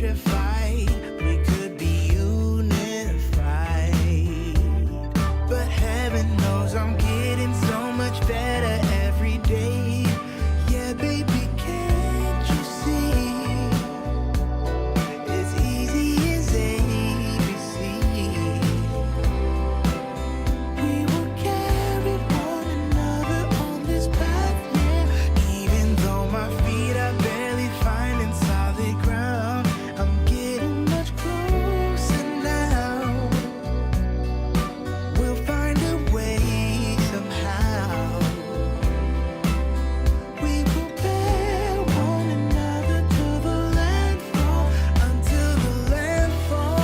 petrified. We could be unified, but heaven knows I'm getting so much better every day. Yeah, baby, can't you see? It's easy as ABC. We will carry one another on this path, yeah. Even though my feet are barely finding solid ground, I'm getting much closer now. We'll find a way somehow. We will bear one another to the landfall, until the landfall.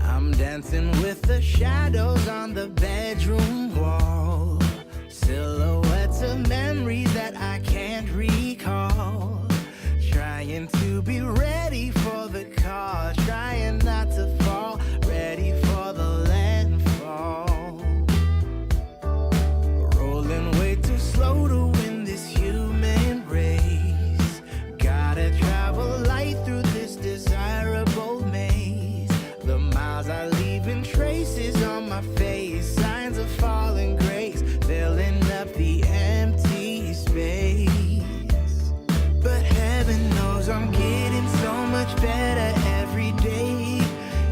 I'm dancing with the shadows on the bedroom wall, silhouettes of memories that I can't recall. Trying to be ready for the call, trying not to fall, ready for the landfall. Rolling way too slow to win this human race. Gotta travel light through this desirable maze. The miles are leaving traces on my face, signs of falling grace, filling up the empty space. But heaven knows I'm getting so much better every day.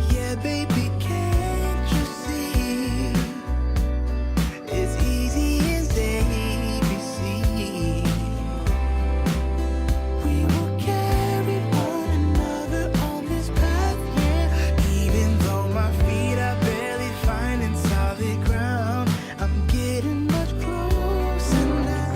Yeah, baby, can't you see? It's easy as ABC. We will carry one another on this path, yeah. Even though my feet are barely finding solid ground, I'm getting much closer now.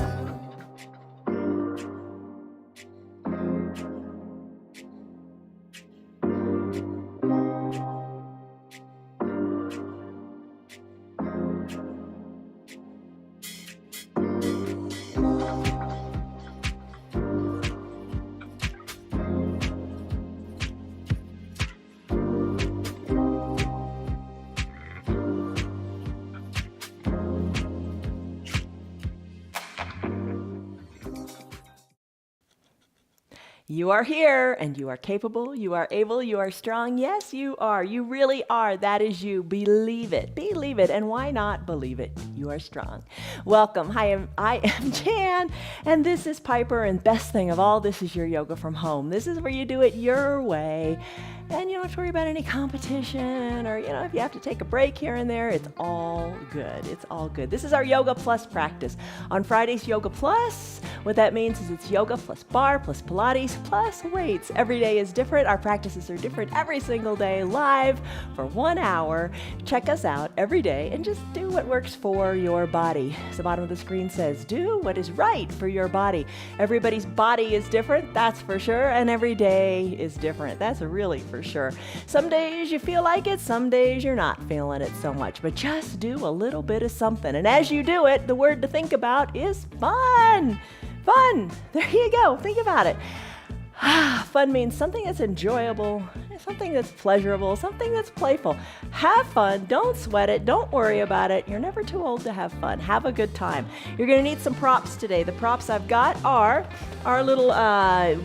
You are here, and you are capable, you are able, you are strong. Yes, you are. You really are. That is you. Believe it. Believe it. And why not believe it? You are strong. Welcome. Hi, I am Jan, and this is Piper, and best thing of all, this is your yoga from home. This is where you do it your way, and you don't have to worry about any competition, or, if you have to take a break here and there, it's all good. It's all good. This is our Yoga Plus practice. On Fridays, Yoga Plus, what that means is it's yoga plus barre plus Pilates plus weights. Every day is different. Our practices are different every single day, live for 1 hour. Check us out every day and just do what works for your body. As the bottom of the screen says, do what is right for your body. Everybody's body is different, that's for sure, and every day is different. That's really for sure. Some days you feel like it, some days you're not feeling it so much, but just do a little bit of something. And as you do it, the word to think about is fun. Fun. There you go. Think about it. Fun means something that's enjoyable, something that's pleasurable, something that's playful. Have fun. Don't sweat it. Don't worry about it. You're never too old to have fun. Have a good time. You're going to need some props today. The props I've got are our little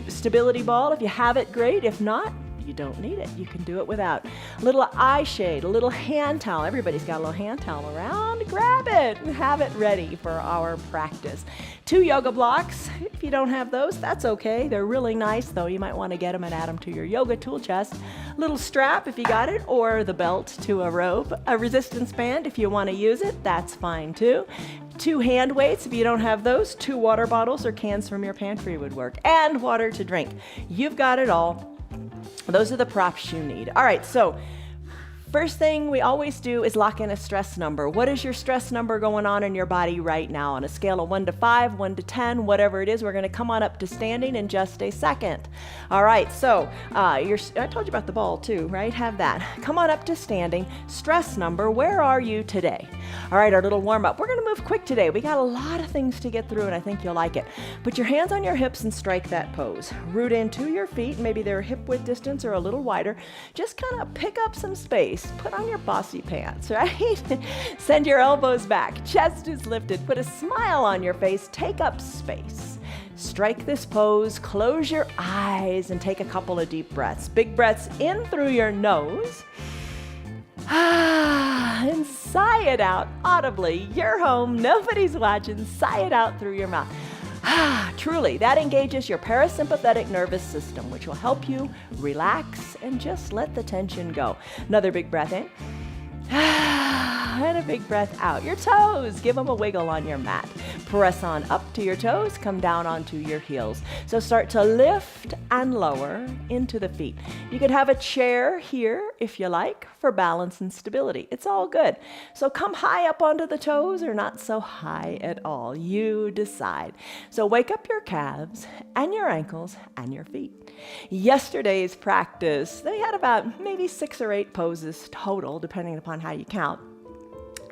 stability ball. If you have it, great. If not, you don't need it. You can do it without. A little eye shade, a little hand towel. Everybody's got a little hand towel around. Grab it and have it ready for our practice. 2 yoga blocks. If you don't have those, that's okay. They're really nice, though. You might want to get them and add them to your yoga tool chest. A little strap if you got it, or the belt to a rope. A resistance band if you want to use it, that's fine too. 2 hand weights if you don't have those. 2 water bottles or cans from your pantry would work. And water to drink. You've got it all. Those are the props you need. All right, so first thing we always do is lock in a stress number. What is your stress number going on in your body right now? On a scale of 1 to 5, 1 to 10, whatever it is, we're going to come on up to standing in just a second. All right, so I told you about the ball too, right? Have that. Come on up to standing. Stress number, where are you today? All right, our little warm up. We're going to move quick today. We got a lot of things to get through, and I think you'll like it. Put your hands on your hips and strike that pose. Root into your feet. Maybe they're hip width distance or a little wider. Just kind of pick up some space. Put on your bossy pants, right? Send your elbows back. Chest is lifted. Put a smile on your face. Take up space. Strike this pose. Close your eyes and take a couple of deep breaths. Big breaths in through your nose. And sigh it out audibly. You're home. Nobody's watching. Sigh it out through your mouth. Truly, that engages your parasympathetic nervous system, which will help you relax and just let the tension go. Another big breath in. And a big breath out. Your toes, give them a wiggle on your mat. Press on up to your toes, come down onto your heels. So start to lift and lower into the feet. You could have a chair here if you like for balance and stability. It's all good. So come high up onto the toes or not so high at all. You decide. So wake up your calves and your ankles and your feet. Yesterday's practice, they had about maybe 6 or 8 poses total, depending upon how you count.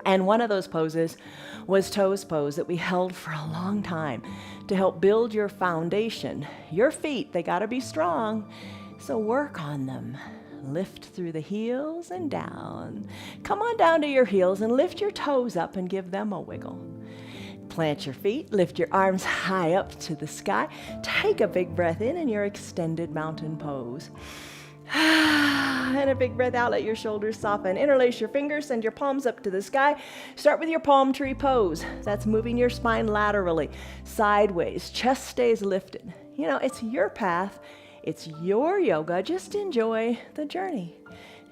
And one of those poses was toes pose that we held for a long time to help build your foundation. Your feet, they gotta be strong, so work on them. Lift through the heels and down. Come on down to your heels and lift your toes up and give them a wiggle. Plant your feet, lift your arms high up to the sky. Take a big breath in your extended mountain pose. And a big breath out, let your shoulders soften. Interlace your fingers, send your palms up to the sky. Start with your palm tree pose. That's moving your spine laterally, sideways. Chest stays lifted. You know, it's your path. It's your yoga. Just enjoy the journey.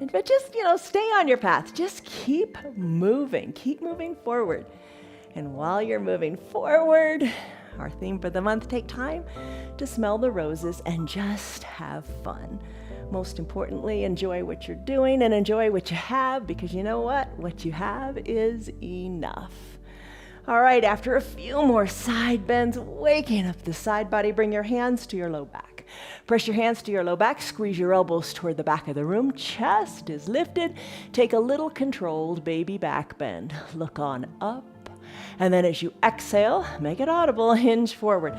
But just, stay on your path. Just keep moving. Keep moving forward. And while you're moving forward, our theme for the month, take time to smell the roses and just have fun. Most importantly, enjoy what you're doing and enjoy what you have, because you know what? What you have is enough. All right, after a few more side bends, waking up the side body, bring your hands to your low back. Press your hands to your low back, squeeze your elbows toward the back of the room. Chest is lifted. Take a little controlled baby back bend. Look on up. And then as you exhale, make it audible, hinge forward.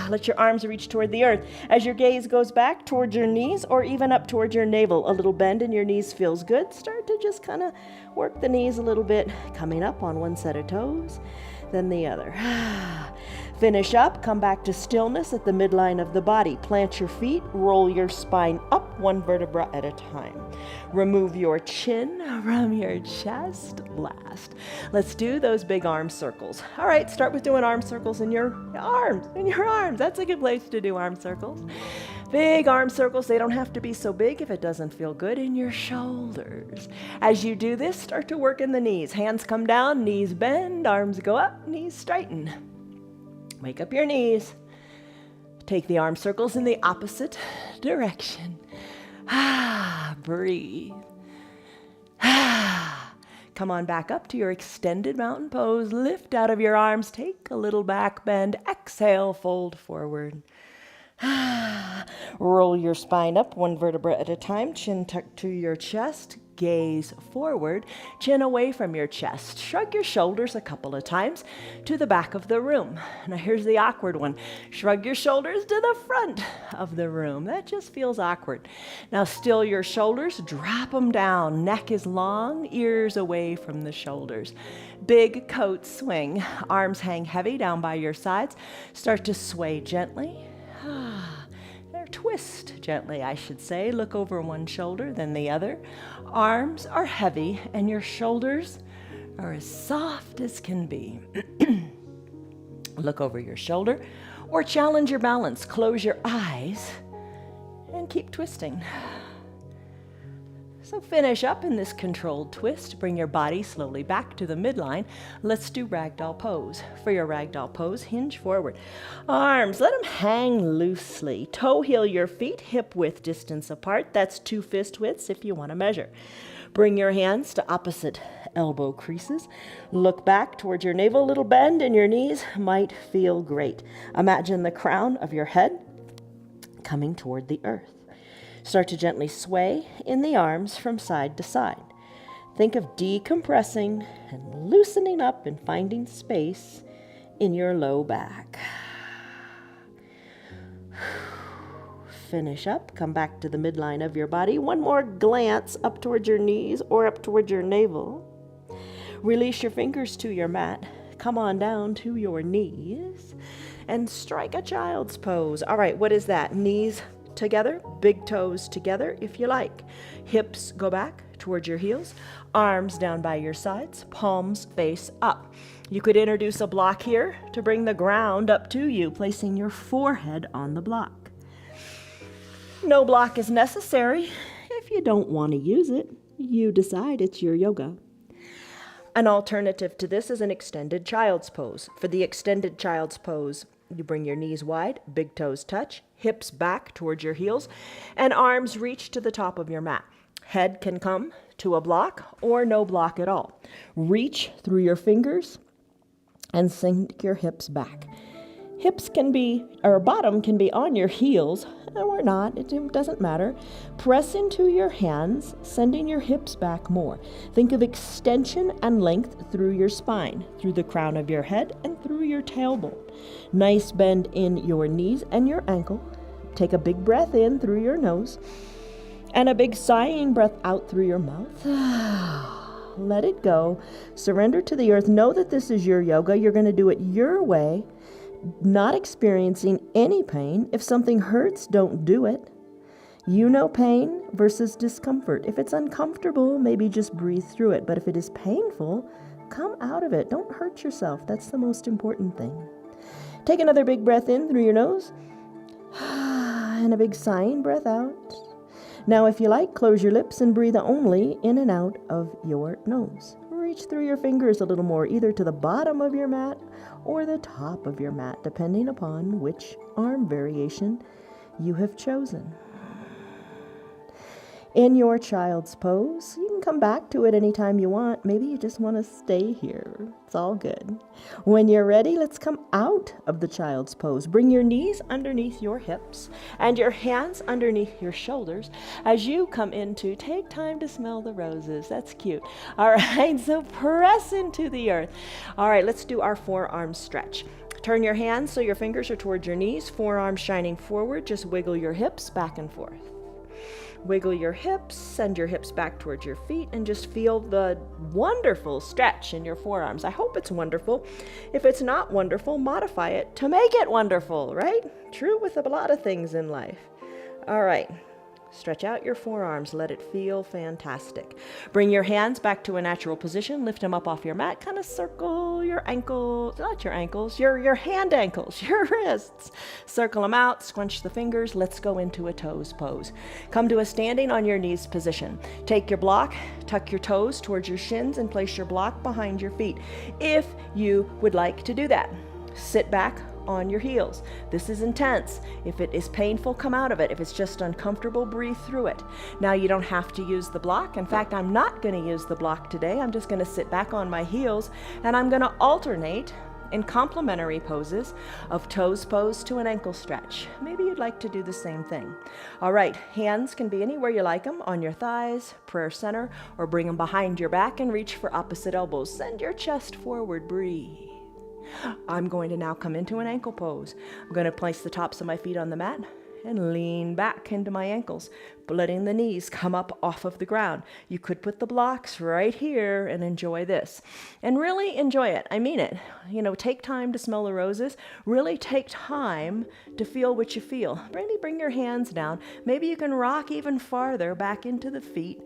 Let your arms reach toward the earth. As your gaze goes back towards your knees or even up towards your navel, a little bend in your knees feels good. Start to just kind of work the knees a little bit, coming up on one set of toes, then the other. Finish up, come back to stillness at the midline of the body. Plant your feet, roll your spine up 1 vertebra at a time. Remove your chin from your chest last. Let's do those big arm circles. All right, start with doing arm circles in your arms. That's a good place to do arm circles. Big arm circles, they don't have to be so big if it doesn't feel good in your shoulders. As you do this, start to work in the knees. Hands come down, knees bend, arms go up, knees straighten. Wake up your knees. Take the arm circles in the opposite direction. Breathe. Come on back up to your extended mountain pose. Lift out of your arms. Take a little back bend. Exhale, fold forward. Roll your spine up one vertebra at a time. Chin tucked to your chest. Gaze forward. Chin away from your chest. Shrug your shoulders a couple of times to the back of the room. Now here's the awkward one. Shrug your shoulders to the front of the room. That just feels awkward. Now still your shoulders. Drop them down. Neck is long. Ears away from the shoulders. Big coat swing. Arms hang heavy down by your sides. Start to sway gently. Or twist gently, I should say. Look over one shoulder, then the other. Arms are heavy and your shoulders are as soft as can be. Look over your shoulder or challenge your balance. Close your eyes and keep twisting. So finish up in this controlled twist. Bring your body slowly back to the midline. Let's do ragdoll pose. For your ragdoll pose, hinge forward. Arms, let them hang loosely. Toe heel your feet, hip width distance apart. That's 2 fist widths if you want to measure. Bring your hands to opposite elbow creases. Look back towards your navel. Little bend in your knees might feel great. Imagine the crown of your head coming toward the earth. Start to gently sway in the arms from side to side. Think of decompressing and loosening up and finding space in your low back. Finish up. Come back to the midline of your body. One more glance up towards your knees or up towards your navel. Release your fingers to your mat. Come on down to your knees and strike a child's pose. All right, what is that? Knees together, big toes together if you like. Hips go back towards your heels, arms down by your sides, palms face up. You could introduce a block here to bring the ground up to you, placing your forehead on the block. No block is necessary. If you don't want to use it, you decide it's your yoga. An alternative to this is an extended child's pose. For the extended child's pose, you bring your knees wide, big toes touch, hips back towards your heels, and arms reach to the top of your mat. Head can come to a block or no block at all. Reach through your fingers and sink your hips back. Hips can be, or bottom can be on your heels, or not, it doesn't matter. Press into your hands, sending your hips back more. Think of extension and length through your spine, through the crown of your head and through your tailbone. Nice bend in your knees and your ankle. Take a big breath in through your nose and a big sighing breath out through your mouth. Let it go. Surrender to the earth. Know that this is your yoga. You're going to do it your way. Not experiencing any pain. If something hurts, don't do it. You know pain versus discomfort. If it's uncomfortable, maybe just breathe through it. But if it is painful, come out of it. Don't hurt yourself. That's the most important thing. Take another big breath in through your nose and a big sighing breath out. Now, if you like, close your lips and breathe only in and out of your nose. Reach through your fingers a little more, either to the bottom of your mat or the top of your mat, depending upon which arm variation you have chosen. In your child's pose, you can come back to it anytime you want. Maybe you just want to stay here. It's all good. When you're ready, let's come out of the child's pose. Bring your knees underneath your hips and your hands underneath your shoulders as you come into take time to smell the roses. That's cute. All right, so press into the earth. All right, let's do our forearm stretch. Turn your hands so your fingers are towards your knees, forearms shining forward. Just wiggle your hips back and forth. Wiggle your hips, send your hips back towards your feet, and just feel the wonderful stretch in your forearms. I hope it's wonderful. If it's not wonderful, modify it to make it wonderful, right? True with a lot of things in life. All right. Stretch out your forearms. Let it feel fantastic. Bring your hands back to a natural position. Lift them up off your mat. Kind of circle your ankles, not your ankles, your hand ankles, your wrists. Circle them out. Scrunch the fingers. Let's go into a toes pose. Come to a standing on your knees position. Take your block, tuck your toes towards your shins, and place your block behind your feet if you would like to do that. Sit back on your heels. This is intense. If it is painful, come out of it. If it's just uncomfortable, breathe through it. Now you don't have to use the block. In fact, I'm not going to use the block today. I'm just going to sit back on my heels and I'm going to alternate in complementary poses of toes pose to an ankle stretch. Maybe you'd like to do the same thing. All right, hands can be anywhere you like them, on your thighs, prayer center, or bring them behind your back and reach for opposite elbows. Send your chest forward, breathe. I'm going to now come into an ankle pose. I'm going to place the tops of my feet on the mat and lean back into my ankles, letting the knees come up off of the ground. You could put the blocks right here and enjoy this. And really enjoy it. I mean it. You know, take time to smell the roses. Really take time to feel what you feel. Maybe bring your hands down. Maybe you can rock even farther back into the feet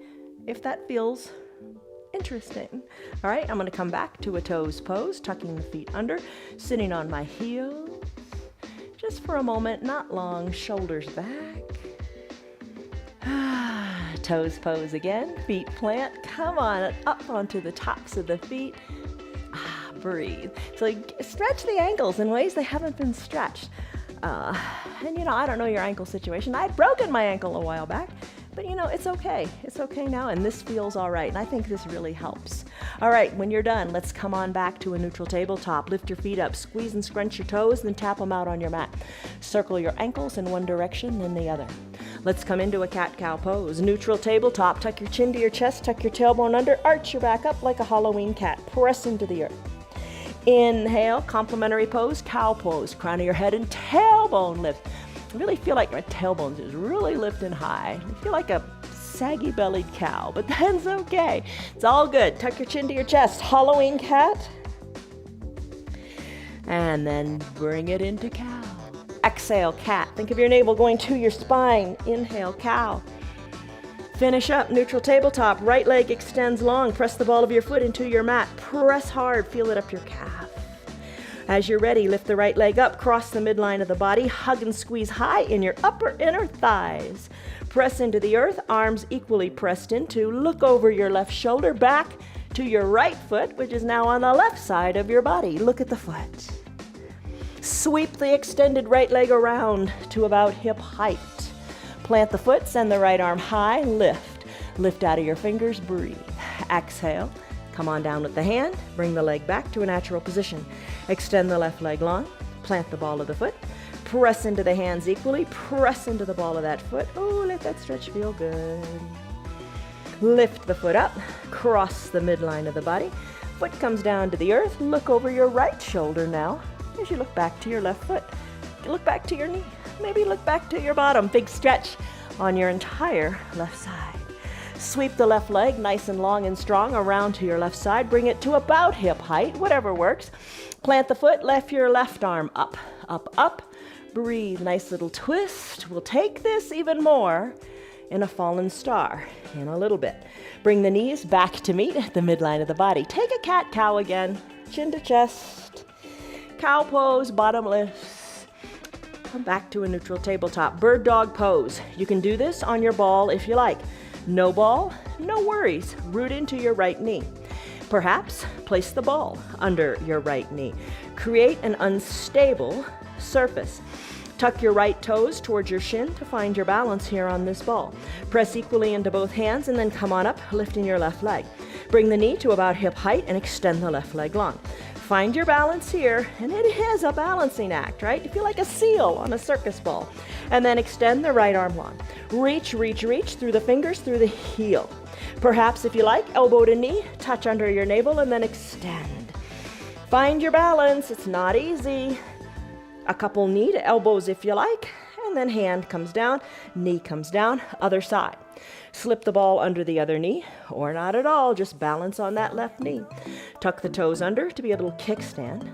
if that feels interesting. All right, I'm going to come back to a toes pose, tucking the feet under, sitting on my heels. Just for a moment, not long, shoulders back. Toes pose again, feet plant. Come on, up onto the tops of the feet. Breathe. So stretch the ankles in ways they haven't been stretched. And you know, I don't know your ankle situation. I'd broken my ankle a while back. But you know, it's okay. It's okay now, and this feels all right. And I think this really helps. All right, when you're done, let's come on back to a neutral tabletop. Lift your feet up, squeeze and scrunch your toes, then tap them out on your mat. Circle your ankles in one direction, then the other. Let's come into a cat-cow pose. Neutral tabletop, tuck your chin to your chest, tuck your tailbone under, arch your back up like a Halloween cat. Press into the earth. Inhale, complementary pose, cow pose. Crown of your head and tailbone lift. I really feel like my tailbone is really lifting high. I feel like a saggy-bellied cow, but that's okay. It's all good. Tuck your chin to your chest. Halloween cat. And then bring it into cow. Exhale, cat. Think of your navel going to your spine. Inhale, cow. Finish up, neutral tabletop. Right leg extends long. Press the ball of your foot into your mat. Press hard. Feel it up your calf. As you're ready, lift the right leg up, cross the midline of the body, hug and squeeze high in your upper inner thighs. Press into the earth, arms equally pressed into. Look over your left shoulder, back to your right foot, which is now on the left side of your body. Look at the foot. Sweep the extended right leg around to about hip height. Plant the foot, send the right arm high, lift. Lift out of your fingers, breathe. Exhale. Come on down with the hand, bring the leg back to a natural position. Extend the left leg long, plant the ball of the foot, press into the hands equally, press into the ball of that foot. Oh, let that stretch feel good. Lift the foot up, cross the midline of the body. Foot comes down to the earth, look over your right shoulder now as you look back to your left foot. Look back to your knee, maybe look back to your bottom. Big stretch on your entire left side. Sweep the left leg nice and long and strong around to your left side. Bring it to about hip height, whatever works. Plant the foot, lift your left arm up, up, up. Breathe, nice little twist. We'll take this even more in a fallen star in a little bit. Bring the knees back to meet the midline of the body. Take a cat-cow again, chin to chest. Cow pose, bottom lifts. Come back to a neutral tabletop. Bird dog pose. You can do this on your ball if you like. No ball, no worries. Root into your right knee. Perhaps place the ball under your right knee. Create an unstable surface. Tuck your right toes towards your shin to find your balance here on this ball. Press equally into both hands and then come on up, lifting your left leg. Bring the knee to about hip height and extend the left leg long. Find your balance here, and it is a balancing act, right? You feel like a seal on a circus ball. And then extend the right arm long. Reach, reach, reach through the fingers, through the heel. Perhaps, if you like, elbow to knee, touch under your navel, and then extend. Find your balance. It's not easy. A couple knee to elbows if you like, and then hand comes down, knee comes down, other side. Slip the ball under the other knee, or not at all, just balance on that left knee. Tuck the toes under to be a little kickstand.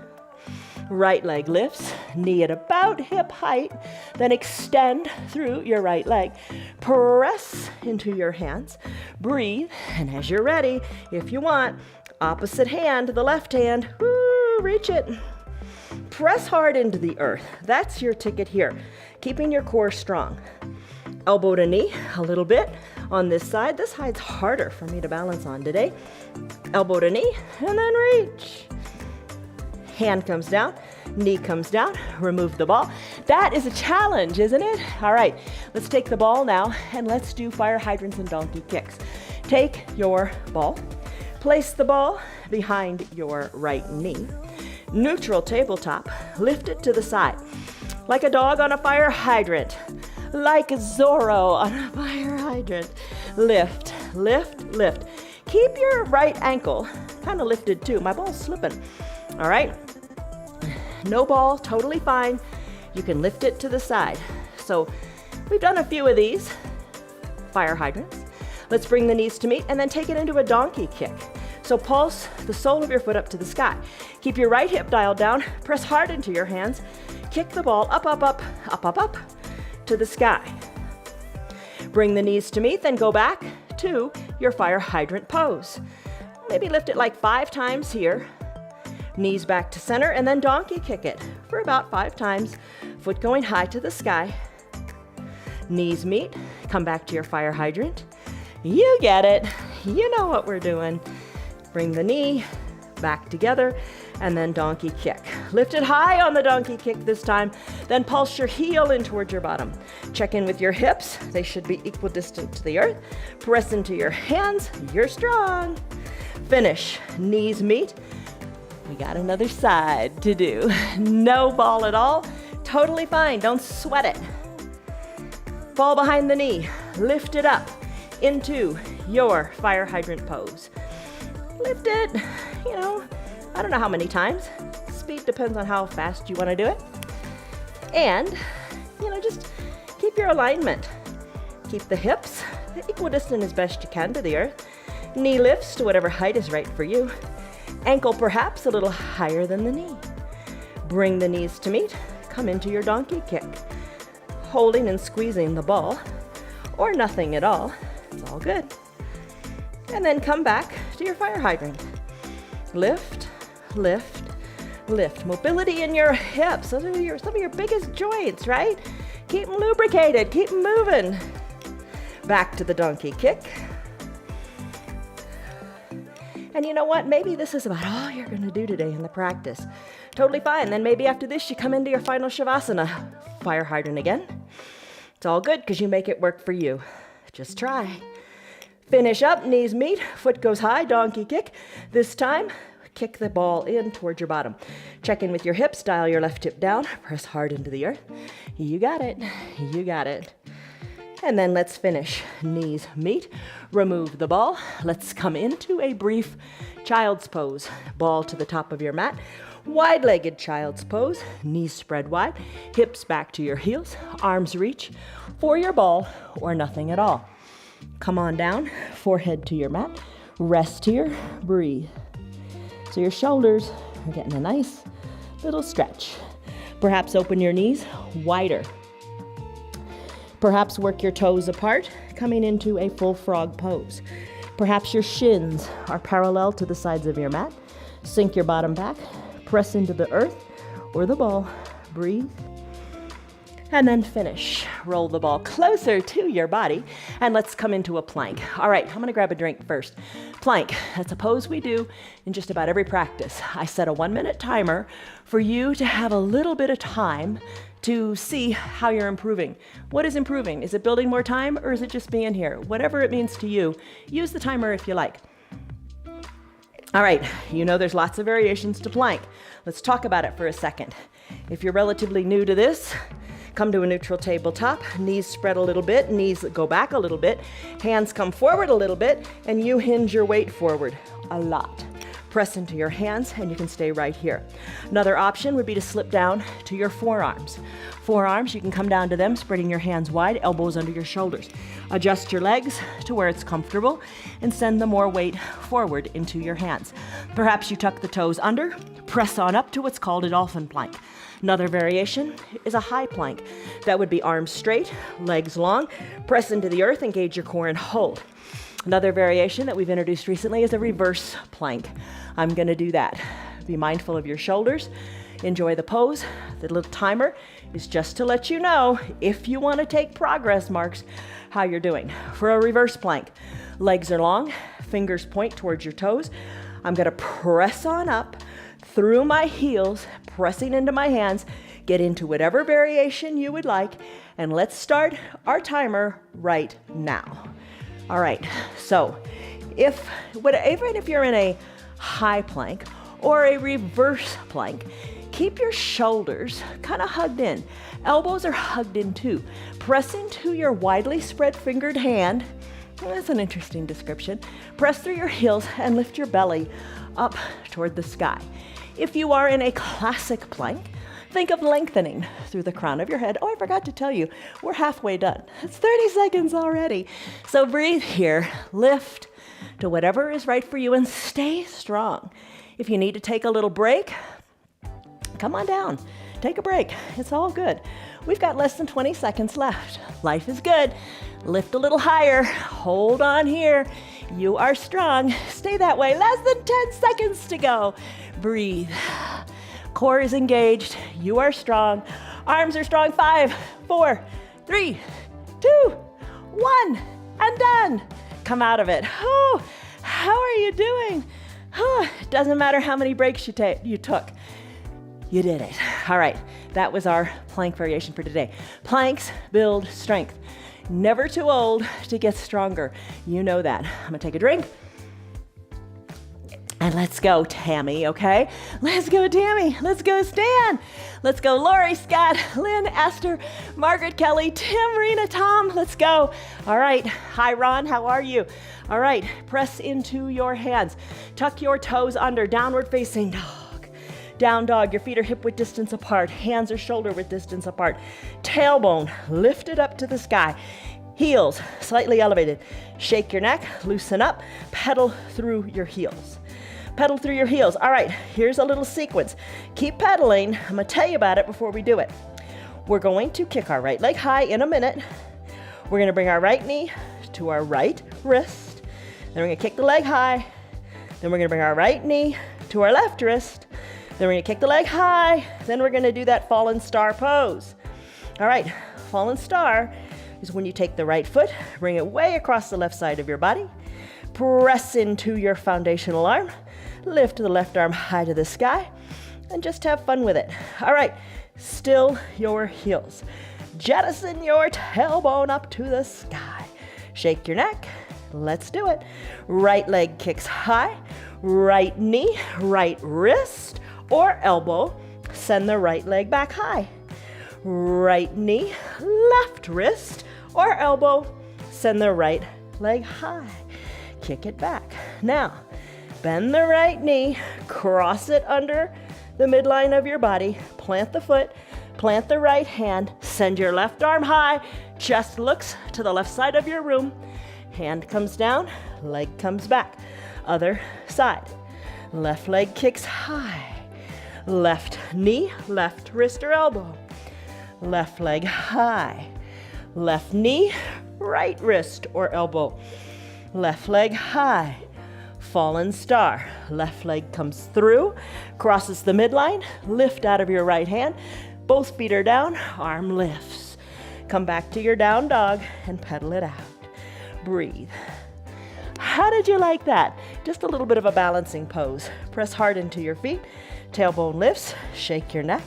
Right leg lifts, knee at about hip height, then extend through your right leg. Press into your hands, breathe, and as you're ready, if you want, opposite hand, the left hand, woo, reach it. Press hard into the earth. That's your ticket here, keeping your core strong. Elbow to knee, a little bit on this side. This side's harder for me to balance on today. Elbow to knee, and then reach. Hand comes down, knee comes down, remove the ball. That is a challenge, isn't it? All right, let's take the ball now and let's do fire hydrants and donkey kicks. Take your ball, place the ball behind your right knee, neutral tabletop, lift it to the side, like a dog on a fire hydrant, like Zorro on a fire hydrant. Lift, lift, lift. Keep your right ankle kind of lifted too. My ball's slipping. All right. No ball, totally fine. You can lift it to the side. So we've done a few of these fire hydrants. Let's bring the knees to meet and then take it into a donkey kick. So pulse the sole of your foot up to the sky. Keep your right hip dialed down. Press hard into your hands. Kick the ball up, up, up, up, up, up to the sky. Bring the knees to meet, then go back to your fire hydrant pose. Maybe lift it like 5 times here. Knees back to center, and then donkey kick it for about 5 times. Foot going high to the sky. Knees meet, come back to your fire hydrant. You get it. You know what we're doing. Bring the knee back together, and then donkey kick. Lift it high on the donkey kick this time, then pulse your heel in towards your bottom. Check in with your hips. They should be equidistant to the earth. Press into your hands. You're strong. Finish. Knees meet. We got another side to do. No ball at all. Totally fine. Don't sweat it. Fall behind the knee. Lift it up into your fire hydrant pose. Lift it, I don't know how many times. Speed depends on how fast you want to do it. And, just keep your alignment. Keep the hips equidistant as best you can to the earth. Knee lifts to whatever height is right for you. Ankle perhaps a little higher than the knee. Bring the knees to meet. Come into your donkey kick. Holding and squeezing the ball, or nothing at all. It's all good. And then come back to your fire hydrant. Lift, lift, lift. Mobility in your hips. Those are some of your biggest joints, right? Keep them lubricated. Keep them moving. Back to the donkey kick. And you know what? Maybe this is about all you're going to do today in the practice. Totally fine. Then maybe after this, you come into your final Shavasana. Fire hydrant again. It's all good because you make it work for you. Just try. Finish up, knees meet, foot goes high, donkey kick. This time, kick the ball in towards your bottom. Check in with your hips, dial your left hip down, press hard into the earth. You got it. You got it. And then let's finish. Knees meet, remove the ball. Let's come into a brief child's pose. Ball to the top of your mat. Wide-legged child's pose. Knees spread wide, hips back to your heels, arms reach for your ball or nothing at all. Come on down, forehead to your mat. Rest here, breathe. So your shoulders are getting a nice little stretch. Perhaps open your knees wider. Perhaps work your toes apart, coming into a full frog pose. Perhaps your shins are parallel to the sides of your mat. Sink your bottom back, press into the earth or the ball, breathe. And then finish. Roll the ball closer to your body, and let's come into a plank. All right, I'm gonna grab a drink first. Plank, that's a pose we do in just about every practice. I set a 1-minute timer for you to have a little bit of time to see how you're improving. What is improving? Is it building more time, or is it just being here? Whatever it means to you, use the timer if you like. All right, there's lots of variations to plank. Let's talk about it for a second. If you're relatively new to this, come to a neutral tabletop, knees spread a little bit, knees go back a little bit, hands come forward a little bit, and you hinge your weight forward a lot. Press into your hands, and you can stay right here. Another option would be to slip down to your forearms. Forearms, you can come down to them, spreading your hands wide, elbows under your shoulders. Adjust your legs to where it's comfortable, and send the more weight forward into your hands. Perhaps you tuck the toes under, press on up to what's called a dolphin plank. Another variation is a high plank. That would be arms straight, legs long, press into the earth, engage your core and hold. Another variation that we've introduced recently is a reverse plank. I'm going to do that. Be mindful of your shoulders. Enjoy the pose. The little timer is just to let you know, if you want to take progress marks, how you're doing. For a reverse plank, legs are long, fingers point towards your toes. I'm going to press on up, through my heels, pressing into my hands. Get into whatever variation you would like, and let's start our timer right now. All right, so even if you're in a high plank or a reverse plank, keep your shoulders kind of hugged in. Elbows are hugged in too. Press into your widely spread fingered hand. Well, that's an interesting description. Press through your heels and lift your belly up toward the sky. If you are in a classic plank, think of lengthening through the crown of your head. Oh, I forgot to tell you, we're halfway done. It's 30 seconds already. So breathe here, lift to whatever is right for you, and stay strong. If you need to take a little break, come on down. Take a break. It's all good. We've got less than 20 seconds left. Life is good. Lift a little higher. Hold on here. You are strong. Stay that way. Less than 10 seconds to go. Breathe. Core is engaged. You are strong. Arms are strong. 5, 4, 3, 2, 1, and done. Come out of it. Oh, how are you doing? Oh, it doesn't matter how many breaks you took. You did it. All right, that was our plank variation for today. Planks build strength. Never too old to get stronger. You know that. I'm gonna take a drink. And let's go, Tammy, okay? Let's go, Tammy. Let's go, Stan. Let's go, Lori, Scott, Lynn, Esther, Margaret, Kelly, Tim, Rena, Tom. Let's go. All right. Hi, Ron. How are you? All right. Press into your hands. Tuck your toes under. Downward facing dog. Down dog. Your feet are hip width distance apart. Hands are shoulder width distance apart. Tailbone lifted up to the sky. Heels slightly elevated. Shake your neck. Loosen up. Pedal through your heels. Pedal through your heels. All right, here's a little sequence. Keep pedaling. I'm gonna tell you about it before we do it. We're going to kick our right leg high in a minute. We're gonna bring our right knee to our right wrist. Then we're gonna kick the leg high. Then we're gonna bring our right knee to our left wrist. Then we're gonna kick the leg high. Then we're gonna do that fallen star pose. All right, fallen star is when you take the right foot, bring it way across the left side of your body, press into your foundational arm, lift the left arm high to the sky, and just have fun with it. All right, still your heels. Jettison your tailbone up to the sky. Shake your neck. Let's do it. Right leg kicks high. Right knee, right wrist or elbow. Send the right leg back high. Right knee, left wrist or elbow. Send the right leg high. Kick it back. Now, bend the right knee, cross it under the midline of your body, plant the foot, plant the right hand, send your left arm high, chest looks to the left side of your room, hand comes down, leg comes back. Other side. Left leg kicks high. Left knee, left wrist or elbow. Left leg high. Left knee, right wrist or elbow. Left leg high. Fallen star. Left leg comes through, crosses the midline, lift out of your right hand. Both feet are down, arm lifts. Come back to your down dog and pedal it out. Breathe. How did you like that? Just a little bit of a balancing pose. Press hard into your feet. Tailbone lifts. Shake your neck.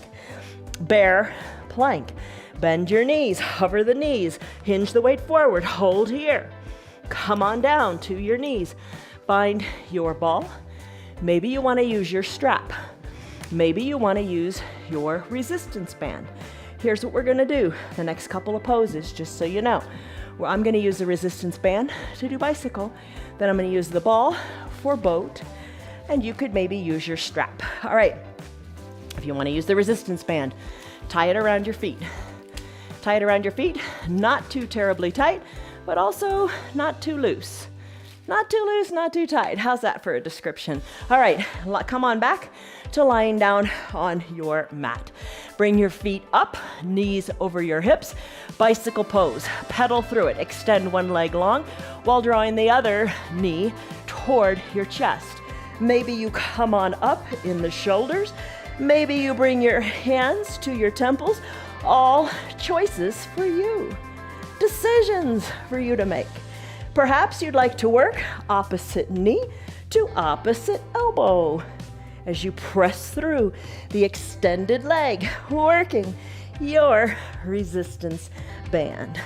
Bear plank. Bend your knees. Hover the knees. Hinge the weight forward. Hold here. Come on down to your knees. Find your ball. Maybe you want to use your strap. Maybe you want to use your resistance band. Here's what we're going to do the next couple of poses, just so you know. Well, I'm going to use the resistance band to do bicycle. Then I'm going to use the ball for boat. And you could maybe use your strap. All right. If you want to use the resistance band, tie it around your feet. Tie it around your feet, not too terribly tight, but also not too loose. Not too loose, not too tight. How's that for a description? All right, come on back to lying down on your mat. Bring your feet up, knees over your hips, bicycle pose. Pedal through it. Extend one leg long while drawing the other knee toward your chest. Maybe you come on up in the shoulders. Maybe you bring your hands to your temples. All choices for you. Decisions for you to make. Perhaps you'd like to work opposite knee to opposite elbow. as you press through the extended leg, working your resistance band.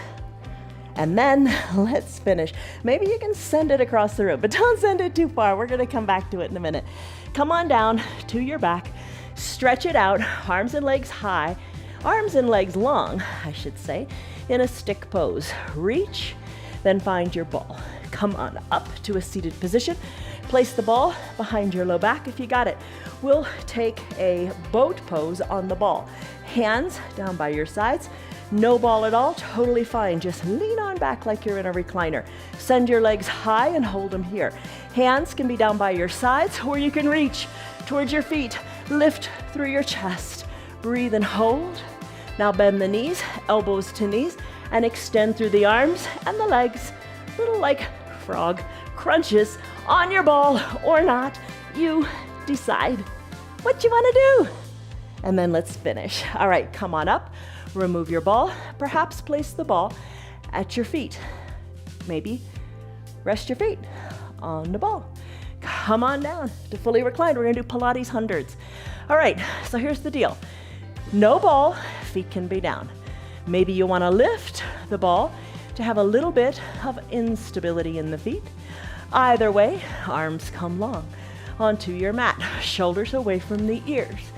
And then let's finish. Maybe you can send it across the room, but don't send it too far. We're gonna come back to it in a minute. Come on down to your back, stretch it out, arms and legs high, arms and legs long, I should say, in a stick pose. Reach, then find your ball. Come on up to a seated position. Place the ball behind your low back if you got it. We'll take a boat pose on the ball. Hands down by your sides. No ball at all, totally fine. Just lean on back like you're in a recliner. Send your legs high and hold them here. Hands can be down by your sides, or you can reach towards your feet. Lift through your chest. Breathe and hold. Now bend the knees, elbows to knees, and extend through the arms and the legs. Little like frog crunches on your ball or not. You decide what you want to do. And then let's finish. All right, come on up. Remove your ball. Perhaps place the ball at your feet. Maybe rest your feet on the ball. Come on down to fully reclined. We're gonna do Pilates hundreds. All right, so here's the deal. No ball, feet can be down. Maybe you wanna lift the ball to have a little bit of instability in the feet. Either way, arms come long onto your mat, shoulders away from the ears.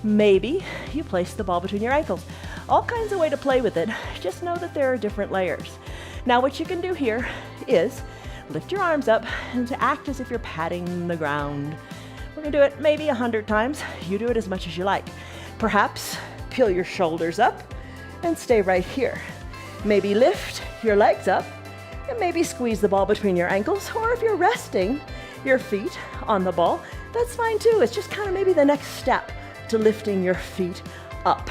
Maybe you place the ball between your ankles. All kinds of way to play with it. Just know that there are different layers. Now what you can do here is lift your arms up and to act as if you're patting the ground. We're gonna do it maybe 100 times. You do it as much as you like. Perhaps peel your shoulders up and stay right here. Maybe lift your legs up and maybe squeeze the ball between your ankles, or if you're resting your feet on the ball, that's fine too. It's just kind of maybe the next step to lifting your feet up.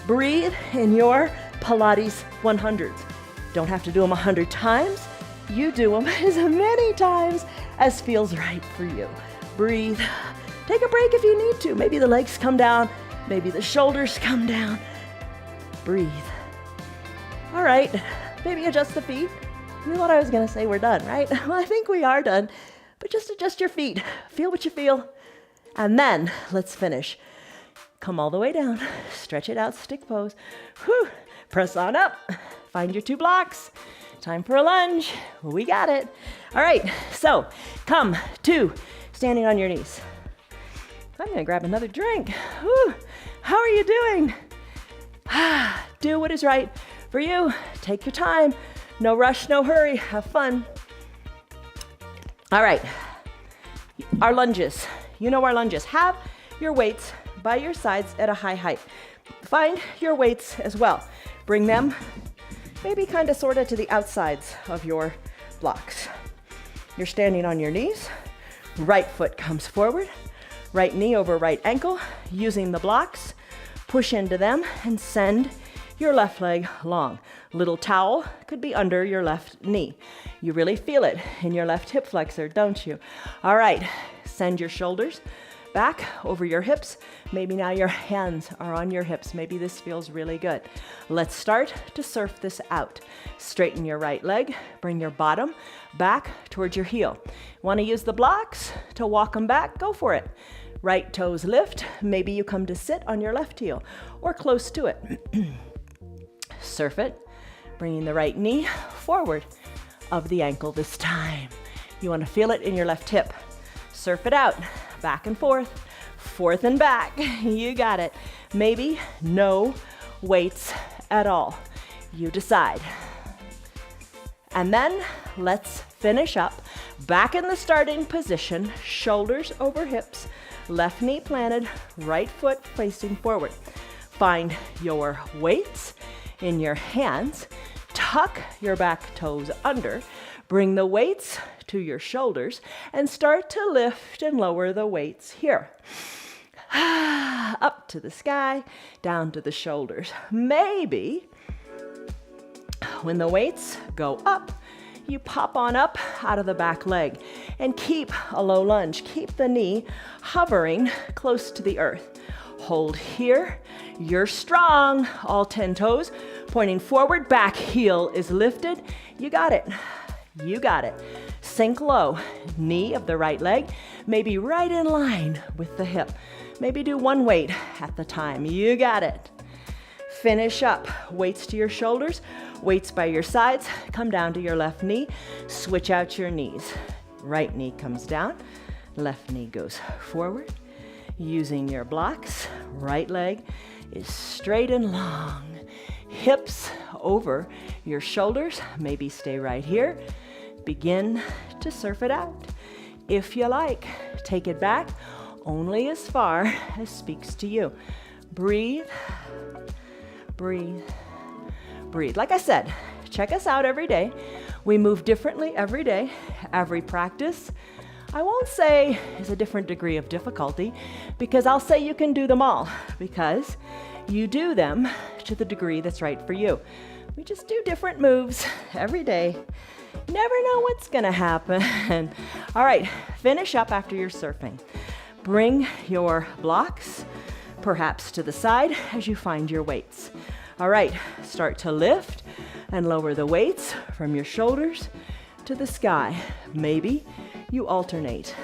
Breathe in your Pilates 100s. Don't have to do them 100 times. You do them as many times as feels right for you. Breathe. Take a break if you need to. Maybe the legs come down. Maybe the shoulders come down. Breathe. All right, maybe adjust the feet. You thought I was gonna say we're done, right? Well, I think we are done, but just adjust your feet. Feel what you feel. And then let's finish. Come all the way down, stretch it out, stick pose. Whew. Press on up, find your 2 blocks. Time for a lunge, we got it. All right, so come to standing on your knees. I'm gonna grab another drink. Whew. How are you doing? Do what is right for you. Take your time. No rush, no hurry. Have fun. All right. Our lunges. You know our lunges. Have your weights by your sides at a high height. Find your weights as well. Bring them maybe kind of sort of to the outsides of your blocks. You're standing on your knees. Right foot comes forward. Right knee over right ankle. Using the blocks. Push into them and send your left leg long. Little towel could be under your left knee. You really feel it in your left hip flexor, don't you? All right, send your shoulders back over your hips. Maybe now your hands are on your hips. Maybe this feels really good. Let's start to surf this out. Straighten your right leg, bring your bottom back towards your heel. Want to use the blocks to walk them back? Go for it. Right toes lift. Maybe you come to sit on your left heel or close to it. Surf it, bringing the right knee forward of the ankle this time. You want to feel it in your left hip. Surf it out, back and forth and back. You got it. Maybe no weights at all. You decide. And then let's finish up. Back in the starting position, shoulders over hips, left knee planted, right foot facing forward. Find your weights in your hands. Tuck your back toes under. Bring the weights to your shoulders and start to lift and lower the weights here. Up to the sky, down to the shoulders. Maybe when the weights go up, you pop on up out of the back leg and keep a low lunge. Keep the knee hovering close to the earth. Hold here. You're strong. All 10 toes pointing forward. Back heel is lifted. You got it. You got it. Sink low. Knee of the right leg maybe right in line with the hip. Maybe do one weight at the time. You got it. Finish up. Weights to your shoulders, weights by your sides. Come down to your left knee. Switch out your knees. Right knee comes down, left knee goes forward. Using your blocks, right leg is straight and long. Hips over your shoulders. Maybe stay right here. Begin to surf it out. If you like, take it back only as far as speaks to you. Breathe, breathe, breathe. Like I said, check us out every day. We move differently every day, every practice. I won't say is a different degree of difficulty, because I'll say you can do them all, because you do them to the degree that's right for you. We just do different moves every day. Never know what's gonna happen. All right, finish up after your surfing. Bring your blocks perhaps to the side as you find your weights. All right, start to lift and lower the weights from your shoulders to the sky. Maybe you alternate.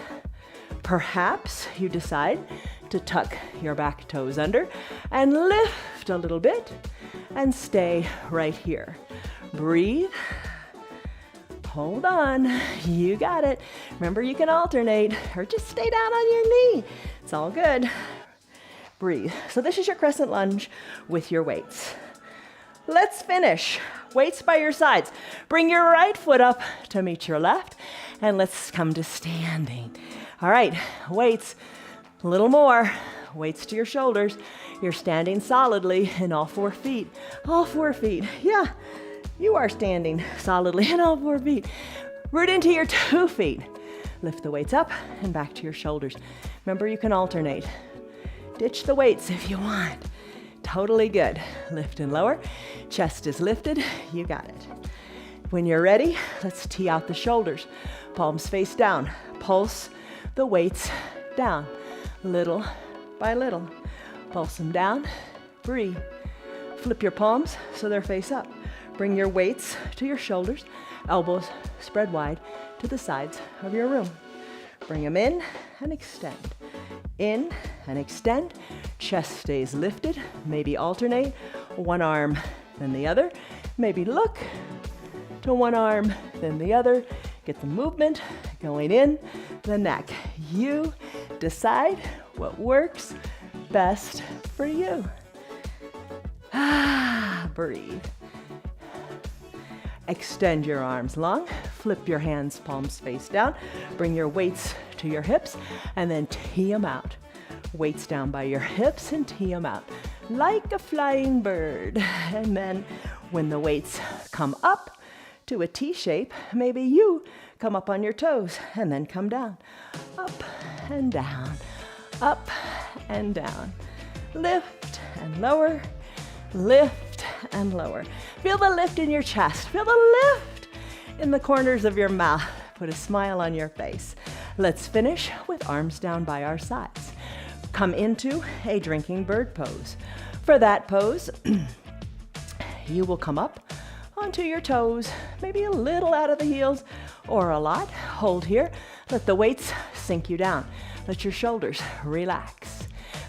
Perhaps you decide to tuck your back toes under and lift a little bit and stay right here. Breathe. Hold on. You got it. Remember, you can alternate or just stay down on your knee. It's all good. Breathe. So this is your crescent lunge with your weights. Let's finish. Weights by your sides. Bring your right foot up to meet your left, and let's come to standing. All right, weights, a little more. Weights to your shoulders. You're standing solidly in all 4 feet. All 4 feet. Yeah, you are standing solidly in all 4 feet. Root into your 2 feet. Lift the weights up and back to your shoulders. Remember, you can alternate. Ditch the weights if you want. Totally good. Lift and lower. Chest is lifted. You got it. When you're ready, let's tee out the shoulders. Palms face down. Pulse the weights down, little by little. Pulse them down. Breathe. Flip your palms so they're face up. Bring your weights to your shoulders. Elbows spread wide to the sides of your room. Bring them in and extend. In and extend. Chest stays lifted. Maybe alternate. One arm, then the other. Maybe look to one arm, then the other. Get the movement going in the neck. You decide what works best for you. Breathe. Extend your arms long. Flip your hands, palms face down. Bring your weights to your hips and then tee them out. Weights down by your hips and tee them out like a flying bird. And then when the weights come up to a T shape, maybe you come up on your toes and then come down. Up and down, up and down. Lift and lower, lift and lower. Feel the lift in your chest. Feel the lift in the corners of your mouth. Put a smile on your face. Let's finish with arms down by our sides. Come into a drinking bird pose. For that pose, you will come up onto your toes, maybe a little out of the heels or a lot. Hold here. Let the weights sink you down. Let your shoulders relax.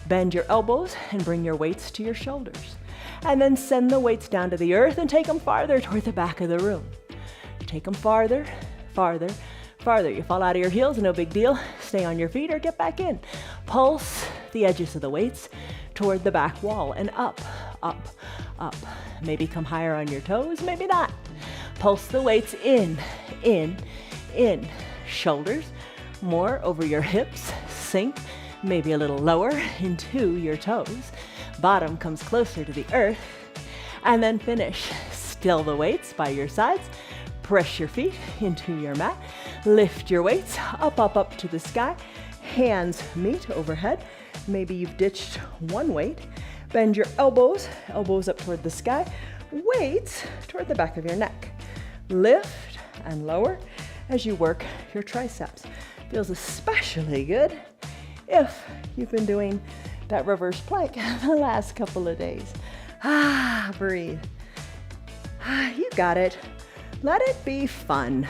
Bend your elbows and bring your weights to your shoulders. And then send the weights down to the earth and take them farther toward the back of the room. Take them farther, farther, farther. You fall out of your heels, no big deal. Stay on your feet or get back in. Pulse the edges of the weights toward the back wall and up, up, up. Maybe come higher on your toes, maybe not. Pulse the weights in, in, in. Shoulders more over your hips. Sink maybe a little lower into your toes. Bottom comes closer to the earth. And then finish. Still the weights by your sides. Press your feet into your mat. Lift your weights up, up, up to the sky. Hands meet overhead. Maybe you've ditched one weight. Bend your elbows, elbows up toward the sky. Weights toward the back of your neck. Lift and lower as you work your triceps. Feels especially good if you've been doing that reverse plank the last couple of days. Breathe. You got it. Let it be fun.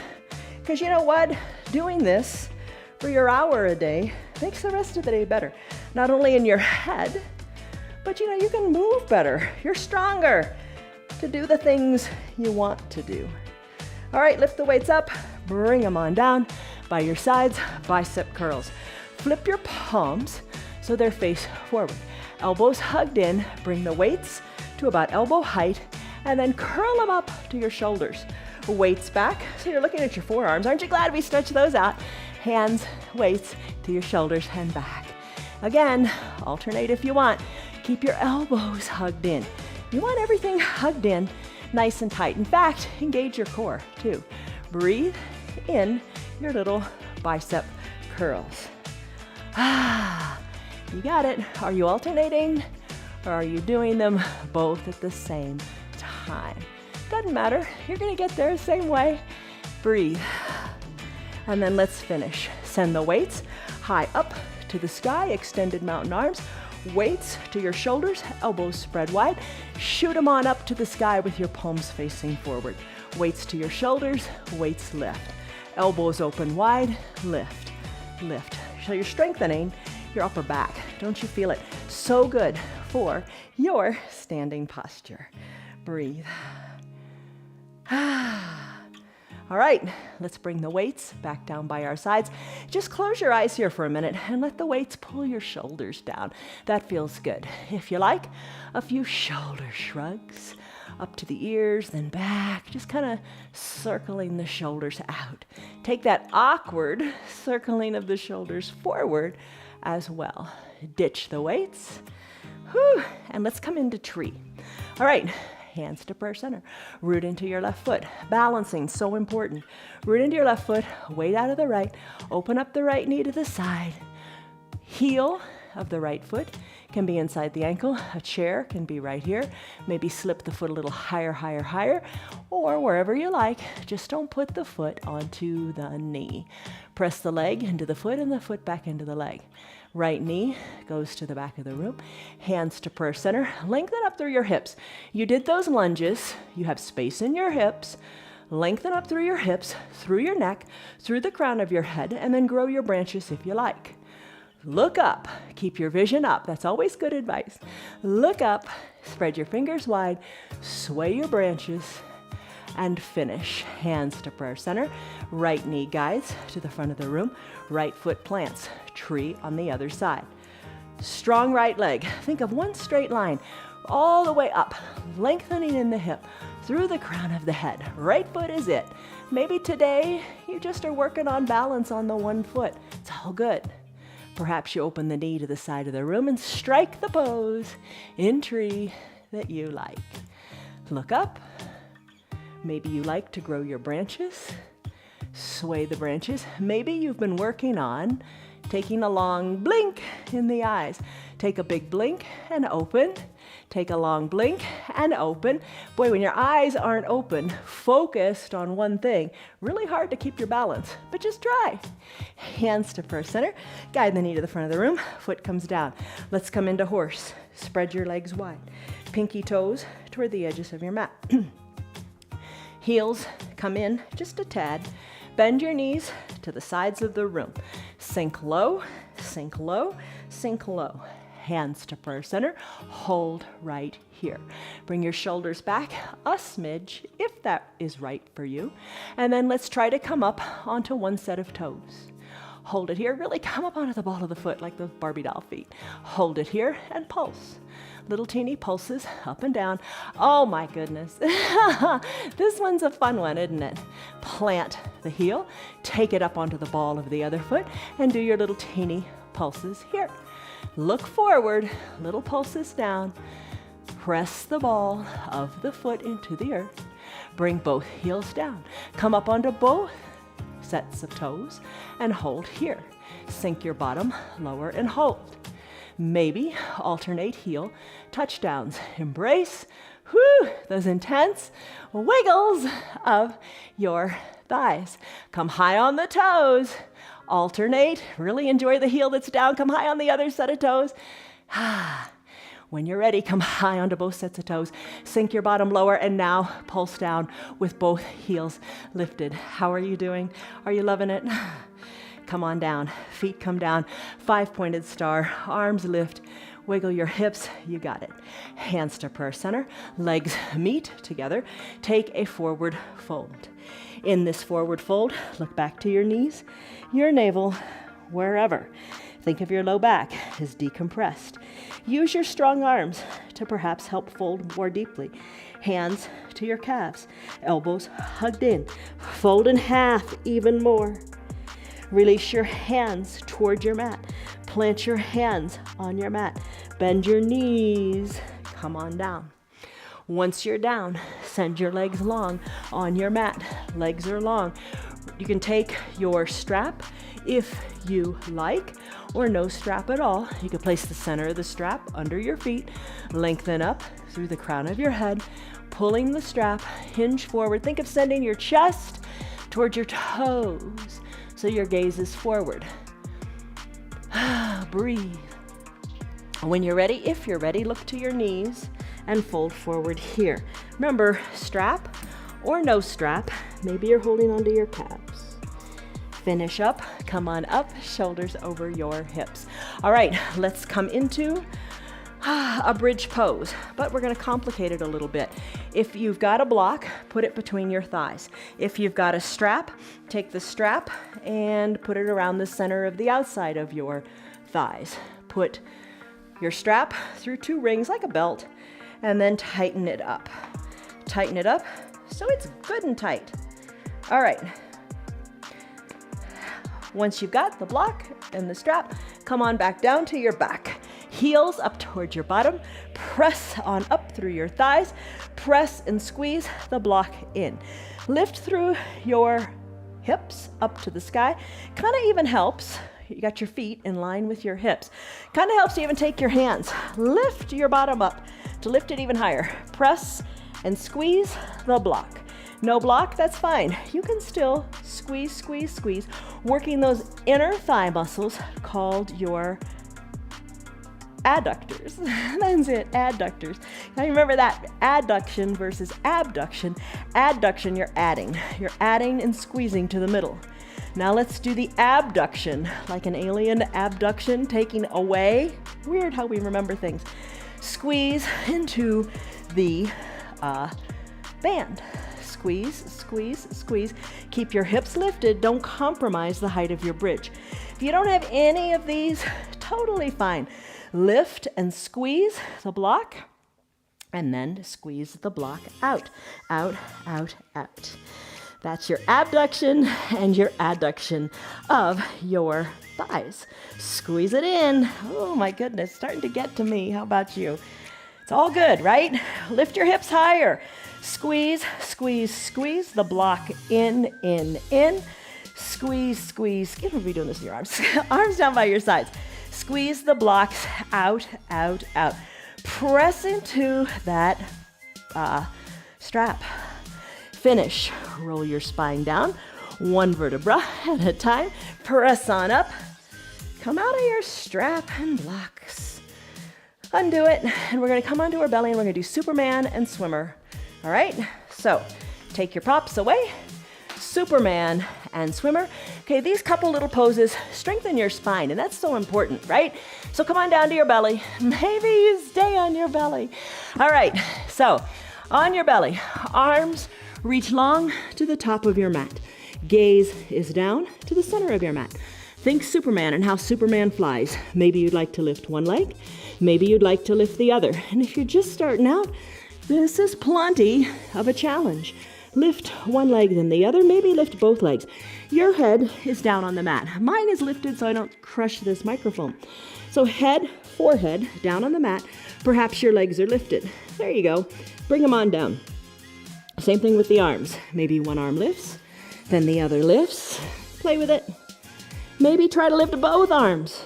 Because you know what? Doing this for your hour a day makes the rest of the day better. Not only in your head, but you can move better. You're stronger to do the things you want to do. All right, lift the weights up, bring them on down by your sides, bicep curls. Flip your palms so they're face forward. Elbows hugged in, bring the weights to about elbow height, and then curl them up to your shoulders. Weights back, so you're looking at your forearms. Aren't you glad we stretched those out? Hands, weights to your shoulders and back. Again, alternate if you want. Keep your elbows hugged in. You want everything hugged in, nice and tight. In fact, engage your core too. Breathe in your little bicep curls. You got it. Are you alternating or are you doing them both at the same time? Doesn't matter. You're going to get there the same way. Breathe. And then let's finish. Send the weights high up to the sky, extended mountain arms. Weights to your shoulders, elbows spread wide. Shoot them on up to the sky with your palms facing forward. Weights to your shoulders, weights lift. Elbows open wide, lift, lift. So you're strengthening your upper back. Don't you feel it? So good for your standing posture. Breathe. All right, let's bring the weights back down by our sides. Just close your eyes here for a minute and let the weights pull your shoulders down. That feels good. If you like, a few shoulder shrugs up to the ears, then back, just kind of circling the shoulders out. Take that awkward circling of the shoulders forward as well. Ditch the weights. Whew, and let's come into tree. All right. Hands to prayer center. Root into your left foot. Balancing, so important. Root into your left foot, weight out of the right. Open up the right knee to the side. Heel of the right foot can be inside the ankle. A chair can be right here. Maybe slip the foot a little higher, higher, higher, or wherever you like. Just don't put the foot onto the knee. Press the leg into the foot and the foot back into the leg. Right knee goes to the back of the room. Hands to prayer center. Lengthen up through your hips. You did those lunges. You have space in your hips. Lengthen up through your hips, through your neck, through the crown of your head, and then grow your branches if you like. Look up. Keep your vision up. That's always good advice. Look up. Spread your fingers wide. Sway your branches. And finish. Hands to prayer center. Right knee guides to the front of the room. Right foot plants. Tree on the other side. Strong right leg. Think of one straight line all the way up, lengthening in the hip, through the crown of the head. Right foot is it. Maybe today you just are working on balance on the one foot. It's all good. Perhaps you open the knee to the side of the room and strike the pose in tree that you like. Look up. Maybe you like to grow your branches. Sway the branches. Maybe you've been working on taking a long blink in the eyes. Take a big blink and open. Take a long blink and open. Boy, when your eyes aren't open, focused on one thing, really hard to keep your balance, but just try. Hands to prayer center. Guide the knee to the front of the room. Foot comes down. Let's come into horse. Spread your legs wide. Pinky toes toward the edges of your mat. Heels come in just a tad. Bend your knees to the sides of the room. Sink low, sink low, sink low. Hands to prayer center. Hold right here. Bring your shoulders back a smidge if that is right for you. And then let's try to come up onto one set of toes. Hold it here. Really come up onto the ball of the foot like those Barbie doll feet. Hold it here and pulse. Little teeny pulses up and down. Oh my goodness. This one's a fun one, isn't it? Plant the heel, take it up onto the ball of the other foot, and do your little teeny pulses here. Look forward, little pulses down. Press the ball of the foot into the earth. Bring both heels down. Come up onto both sets of toes and hold here. Sink your bottom, lower, and hold. Maybe alternate heel touchdowns. Embrace those intense wiggles of your thighs. Come high on the toes. Alternate. Really enjoy the heel that's down. Come high on the other set of toes. When you're ready, come high onto both sets of toes. Sink your bottom lower and now pulse down with both heels lifted. How are you doing? Are you loving it? Come on down. Feet come down. 5-pointed star. Arms lift. Wiggle your hips. You got it. Hands to prayer center. Legs meet together. Take a forward fold. In this forward fold, look back to your knees, your navel, wherever. Think of your low back as decompressed. Use your strong arms to perhaps help fold more deeply. Hands to your calves, elbows hugged in. Fold in half even more. Release your hands toward your mat. Plant your hands on your mat. Bend your knees. Come on down. Once you're down, send your legs long on your mat. Legs are long. You can take your strap if you like, or no strap at all. You can place the center of the strap under your feet, lengthen up through the crown of your head, pulling the strap, hinge forward. Think of sending your chest towards your toes so your gaze is forward. Breathe. When you're ready, if you're ready, look to your knees and fold forward here. Remember, strap or no strap, maybe you're holding onto your calves. Finish up, come on up, shoulders over your hips. All right, let's come into a bridge pose, but we're gonna complicate it a little bit. If you've got a block, put it between your thighs. If you've got a strap, take the strap and put it around the center of the outside of your thighs. Put your strap through 2 rings like a belt, and then tighten it up. Tighten it up so it's good and tight. All right. Once you've got the block and the strap, come on back down to your back. Heels up towards your bottom. Press on up through your thighs. Press and squeeze the block in. Lift through your hips up to the sky. Kind of even helps. You got your feet in line with your hips. Kind of helps to even take your hands. Lift your bottom up to lift it even higher. Press and squeeze the block. No block, that's fine. You can still squeeze, squeeze, squeeze, working those inner thigh muscles called your adductors. That's it, adductors. Now you remember that adduction versus abduction. Adduction, you're adding. You're adding and squeezing to the middle. Now let's do the abduction, like an alien abduction, taking away. Weird how we remember things. Squeeze into the band. Squeeze, squeeze, squeeze. Keep your hips lifted. Don't compromise the height of your bridge. If you don't have any of these, totally fine. Lift and squeeze the block, and then squeeze the block out, out, out, out. That's your abduction and your adduction of your thighs. Squeeze it in. Oh my goodness, starting to get to me. How about you? It's all good, right? Lift your hips higher. Squeeze, squeeze, squeeze the block in, in. Squeeze, squeeze. You're gonna be doing this in your arms. Arms down by your sides. Squeeze the blocks out, out, out. Press into that strap. Finish. Roll your spine down, 1 vertebra at a time. Press on up. Come out of your strap and blocks. Undo it, and we're gonna come onto our belly, and we're gonna do Superman and swimmer. All right, so take your props away. Superman and swimmer. Okay, these couple little poses strengthen your spine, and that's so important, right? So come on down to your belly. Maybe you stay on your belly. All right, so on your belly, arms reach long to the top of your mat. Gaze is down to the center of your mat. Think Superman and how Superman flies. Maybe you'd like to lift one leg. Maybe you'd like to lift the other. And if you're just starting out, this is plenty of a challenge. Lift one leg, then the other. Maybe lift both legs. Your head is down on the mat. Mine is lifted so I don't crush this microphone. So head, forehead, down on the mat. Perhaps your legs are lifted. There you go. Bring them on down. Same thing with the arms. Maybe one arm lifts, then the other lifts. Play with it. Maybe try to lift both arms.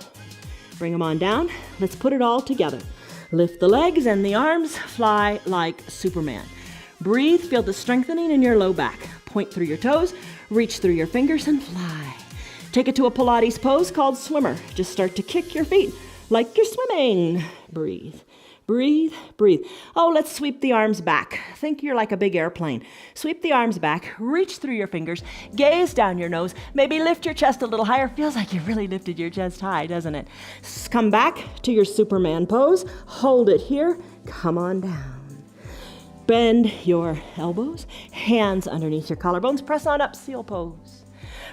Bring them on down. Let's put it all together. Lift the legs and the arms. Fly like Superman. Breathe. Feel the strengthening in your low back. Point through your toes. Reach through your fingers and fly. Take it to a Pilates pose called swimmer. Just start to kick your feet like you're swimming. Breathe. Breathe, breathe. Oh, let's sweep the arms back. Think you're like a big airplane. Sweep the arms back, reach through your fingers, gaze down your nose, maybe lift your chest a little higher. Feels like you really lifted your chest high, doesn't it? Come back to your Superman pose. Hold it here. Come on down. Bend your elbows, hands underneath your collarbones. Press on up, seal pose.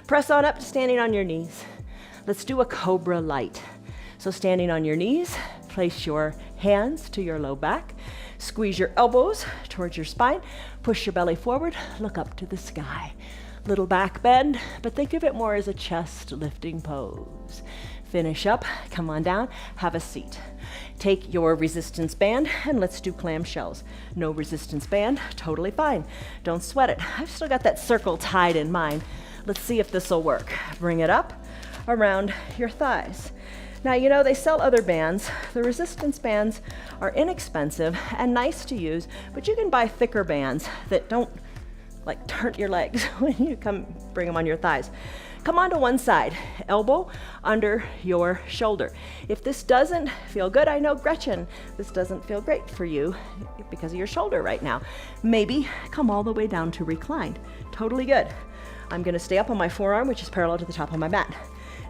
Press on up to standing on your knees. Let's do a cobra light. So standing on your knees, place your hands to your low back. Squeeze your elbows towards your spine. Push your belly forward. Look up to the sky. Little back bend, but think of it more as a chest lifting pose. Finish up. Come on down. Have a seat. Take your resistance band and let's do clamshells. No resistance band, totally fine. Don't sweat it. I've still got that circle tied in mind. Let's see if this will work. Bring it up around your thighs. Now, you know, they sell other bands. The resistance bands are inexpensive and nice to use, but you can buy thicker bands that don't like hurt your legs when you bring them on your thighs. Come onto one side, elbow under your shoulder. If this doesn't feel good, I know, Gretchen, this doesn't feel great for you because of your shoulder right now. Maybe come all the way down to reclined. Totally good. I'm gonna stay up on my forearm, which is parallel to the top of my mat.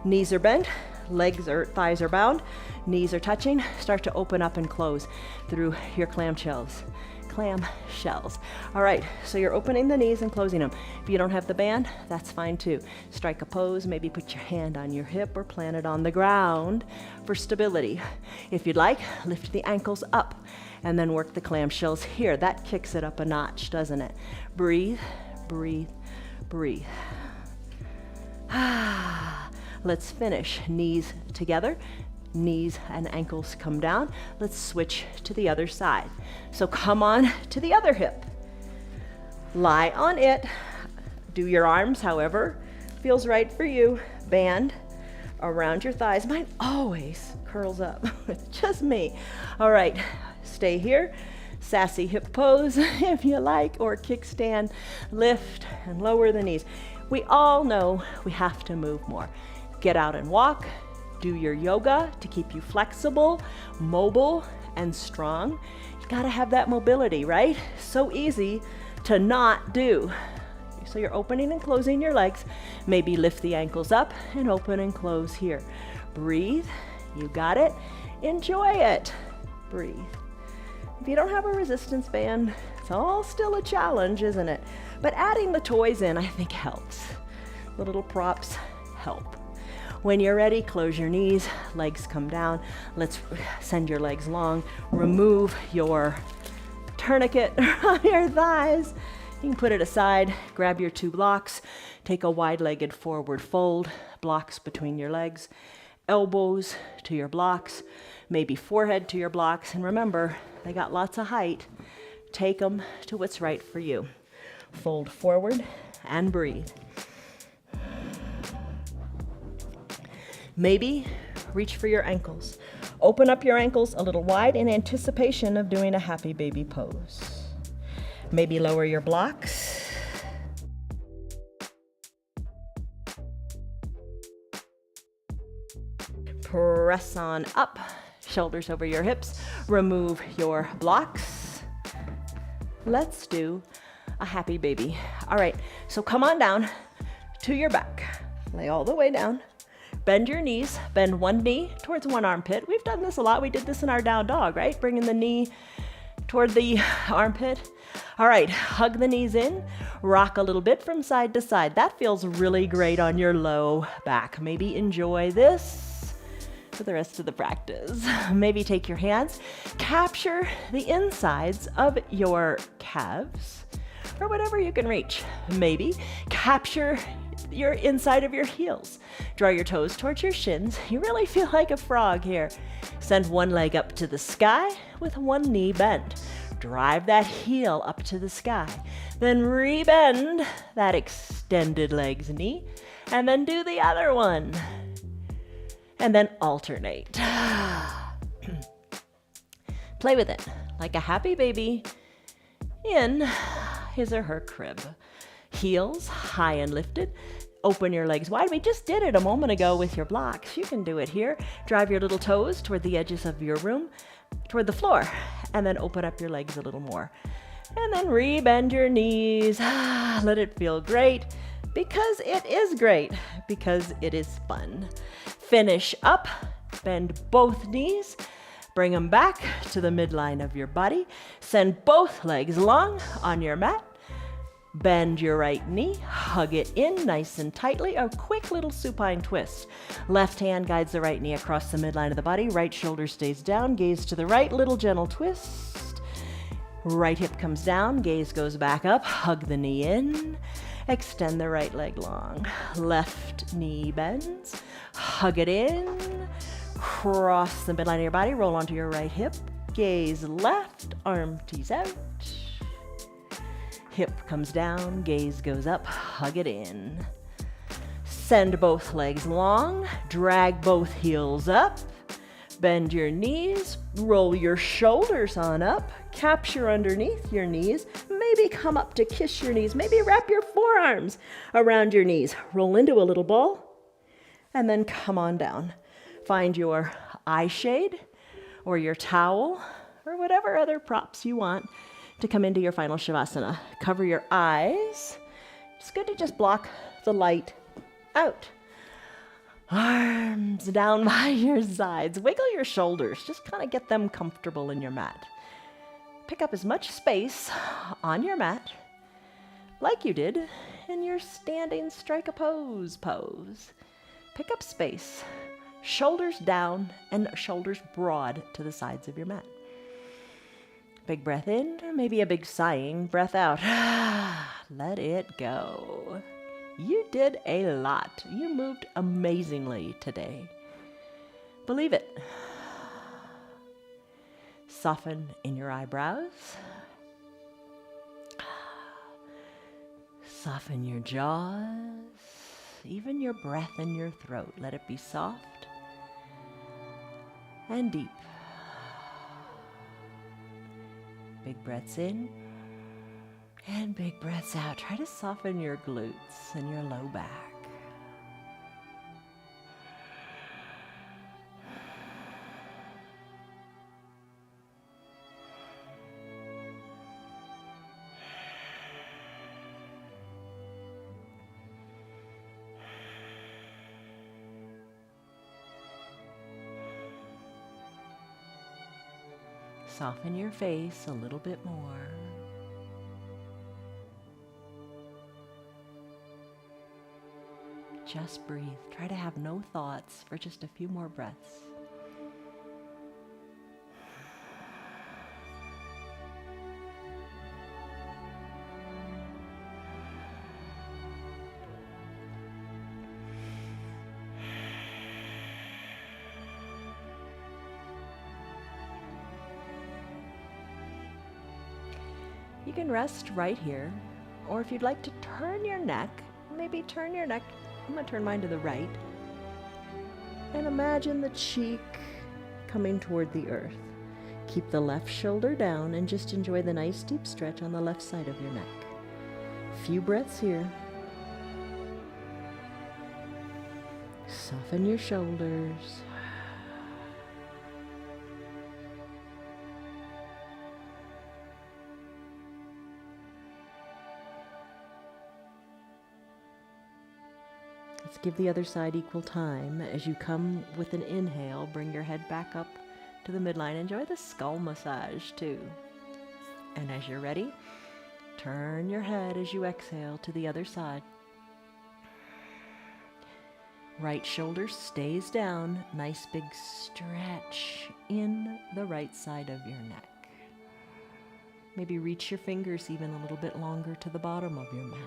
Knees are bent, thighs are bound, knees are touching. Start to open up and close through your clamshells. Clamshells. All right, so you're opening the knees and closing them. If you don't have the band, that's fine too. Strike a pose, maybe put your hand on your hip or plant it on the ground for stability. If you'd like, lift the ankles up and then work the clamshells here. That kicks it up a notch, doesn't it? Breathe, breathe, breathe. Let's finish. Knees together, knees and ankles come down. Let's switch to the other side. So come on to the other hip. Lie on it. Do your arms, however feels right for you. Band around your thighs. Mine always curls up. It's just me. All right, stay here. Sassy hip pose if you like, or kickstand. Lift and lower the knees. We all know we have to move more. Get out and walk. Do your yoga to keep you flexible, mobile, and strong. You gotta have that mobility, right? So easy to not do. So you're opening and closing your legs. Maybe lift the ankles up and open and close here. Breathe. You got it. Enjoy it. Breathe. If you don't have a resistance band, it's all still a challenge, isn't it? But adding the toys in, I think, helps. The little props help. When you're ready, close your knees, legs come down. Let's send your legs long. Remove your tourniquet on your thighs. You can put it aside, grab your two blocks, take a wide-legged forward fold, blocks between your legs, elbows to your blocks, maybe forehead to your blocks, and remember, they got lots of height. Take them to what's right for you. Fold forward and breathe. Maybe reach for your ankles. Open up your ankles a little wide in anticipation of doing a happy baby pose. Maybe lower your blocks. Press on up, shoulders over your hips. Remove your blocks. Let's do a happy baby. All right, so come on down to your back. Lay all the way down. Bend your knees, bend one knee towards one armpit. We've done this a lot. We did this in our down dog, right? Bringing the knee toward the armpit. All right, hug the knees in, rock a little bit from side to side. That feels really great on your low back. Maybe enjoy this for the rest of the practice. Maybe take your hands, capture the insides of your calves or whatever you can reach. Maybe capture your inside of your heels. Draw your toes towards your shins. You really feel like a frog here. Send one leg up to the sky with one knee bent. Drive that heel up to the sky. Then rebend that extended leg's knee. And then do the other one. And then alternate. Play with it like a happy baby in his or her crib. Heels high and lifted. Open your legs wide. We just did it a moment ago with your blocks. You can do it here. Drive your little toes toward the edges of your room. toward the floor, and then open up your legs a little more. And then re-bend your knees. Let it feel great, because it is great, because it is fun. Finish up, bend both knees, bring them back to the midline of your body. Send both legs long on your mat. Bend your right knee, hug it in nice and tightly, a quick little supine twist. Left hand guides the right knee across the midline of the body, right shoulder stays down, gaze to the right, little gentle twist. Right hip comes down, gaze goes back up, hug the knee in, extend the right leg long. Left knee bends, hug it in, cross the midline of your body, roll onto your right hip, gaze left, arm tees out. Hip comes down, gaze goes up, hug it in. Send both legs long, drag both heels up, bend your knees, roll your shoulders on up, capture underneath your knees, maybe come up to kiss your knees, maybe wrap your forearms around your knees, roll into a little ball, and then come on down. Find your eye shade or your towel or whatever other props you want to come into your final Shavasana. Cover your eyes. It's good to just block the light out. Arms down by your sides. Wiggle your shoulders. Just kind of get them comfortable in your mat. Pick up as much space on your mat like you did in your standing strike a pose pose. Pick up space. Shoulders down and shoulders broad to the sides of your mat. Big breath in, maybe a big sighing breath out. Let it go. You did a lot. You moved amazingly today. Believe it. Soften in your eyebrows. Soften your jaws. Even your breath in your throat. Let it be soft and deep. Big breaths in and big breaths out. Try to soften your glutes and your low back. Soften your face a little bit more. Just breathe. Try to have no thoughts for just a few more breaths. You can rest right here, or if you'd like to turn your neck, maybe turn your neck. I'm going to turn mine to the right. And imagine the cheek coming toward the earth. Keep the left shoulder down and just enjoy the nice deep stretch on the left side of your neck. Few breaths here. Soften your shoulders. Let's give the other side equal time. As you come with an inhale, bring your head back up to the midline. Enjoy the skull massage too. And as you're ready, turn your head as you exhale to the other side. Right shoulder stays down. Nice big stretch in the right side of your neck. Maybe reach your fingers even a little bit longer to the bottom of your mat.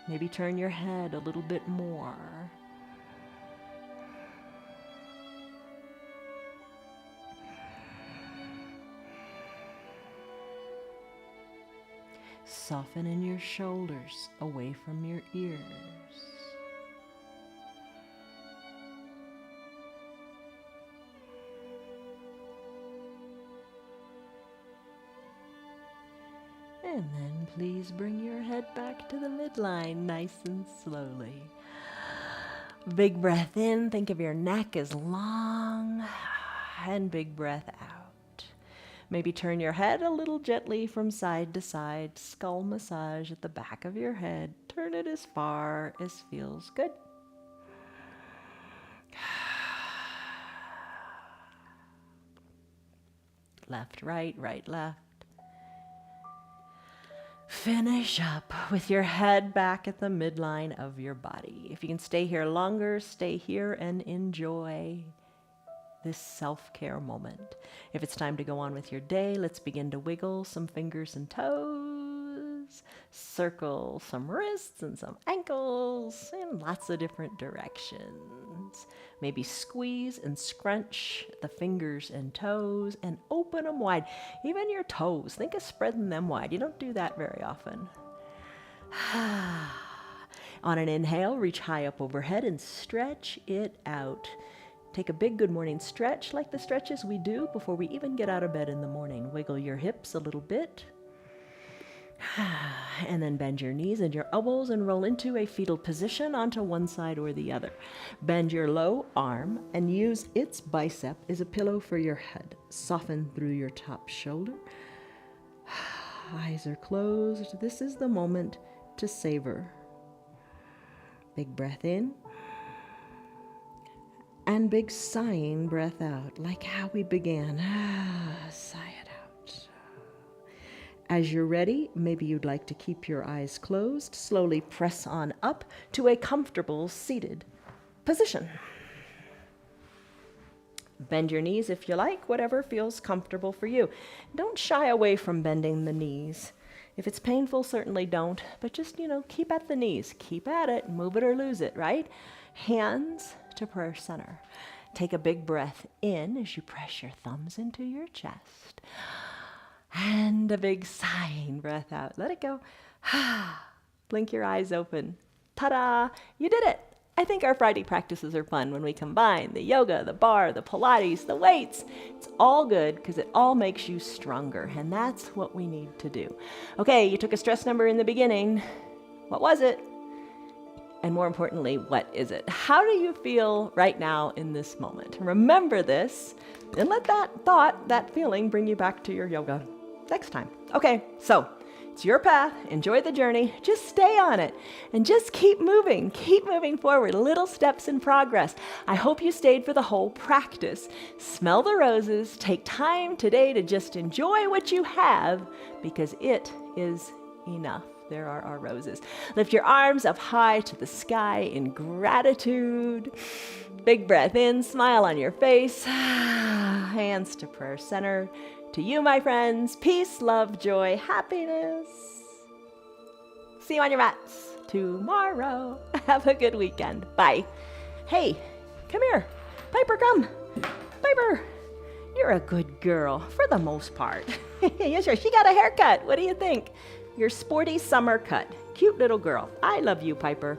Maybe turn your head a little bit more. Soften in your shoulders away from your ears. And then please bring your head back to the midline nice and slowly. Big breath in, think of your neck as long, and big breath out. Maybe turn your head a little gently from side to side, skull massage at the back of your head. Turn it as far as feels good. Left, right, right, left. Finish up with your head back at the midline of your body. If you can stay here longer, stay here and enjoy this self-care moment. If it's time to go on with your day, let's begin to wiggle some fingers and toes, circle some wrists and some ankles in lots of different directions. Maybe squeeze and scrunch the fingers and toes and open them wide. Even your toes, think of spreading them wide. You don't do that very often. On an inhale, reach high up overhead and stretch it out. Take a big good morning stretch like the stretches we do before we even get out of bed in the morning. Wiggle your hips a little bit. And then bend your knees and your elbows and roll into a fetal position onto one side or the other. Bend your low arm and use its bicep as a pillow for your head. Soften through your top shoulder. Eyes are closed. This is the moment to savor. Big breath in. And big sighing breath out, like how we began. Sigh it out. As you're ready, maybe you'd like to keep your eyes closed. Slowly press on up to a comfortable seated position. Bend your knees if you like, whatever feels comfortable for you. Don't shy away from bending the knees. If it's painful, certainly don't, but just, keep at the knees. Keep at it, move it or lose it, right? Hands to prayer center. Take a big breath in as you press your thumbs into your chest. And a big sighing breath out. Let it go. Blink your eyes open. Ta-da! You did it! I think our Friday practices are fun when we combine the yoga, the barre, the Pilates, the weights. It's all good because it all makes you stronger, and that's what we need to do. Okay, you took a stress number in the beginning. What was it? And more importantly, what is it? How do you feel right now in this moment? Remember this, and let that thought, that feeling bring you back to your yoga next time. Okay, so it's your path. Enjoy the journey. Just stay on it and just keep moving forward. Little steps in progress. I hope you stayed for the whole practice. Smell the roses. Take time today to just enjoy what you have because it is enough. There are our roses. Lift your arms up high to the sky in gratitude. Big breath in, smile on your face. Hands to prayer center. To you, my friends, peace, love, joy, happiness. See you on your mats tomorrow. Have a good weekend. Bye. Hey, come here. Piper, come. Piper, you're a good girl for the most part. Yes, sure. She got a haircut. What do you think? Your sporty summer cut. Cute little girl. I love you, Piper.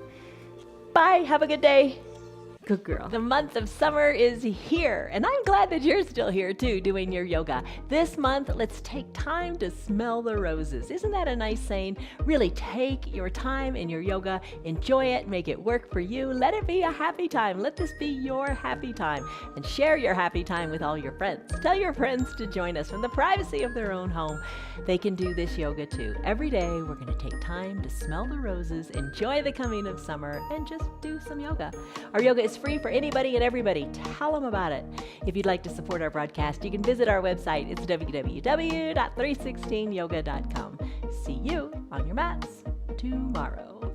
Bye. Have a good day. Good girl. The month of summer is here, and I'm glad that you're still here too, doing your yoga. This month, let's take time to smell the roses. Isn't that a nice saying? Really take your time in your yoga, enjoy it, make it work for you. Let it be a happy time. Let this be your happy time, and share your happy time with all your friends. Tell your friends to join us from the privacy of their own home. They can do this yoga too. Every day, we're going to take time to smell the roses, enjoy the coming of summer, and just do some yoga. Our yoga is free for anybody and everybody. Tell them about it. If you'd like to support our broadcast, you can visit our website. It's www.316yoga.com. See you on your mats tomorrow.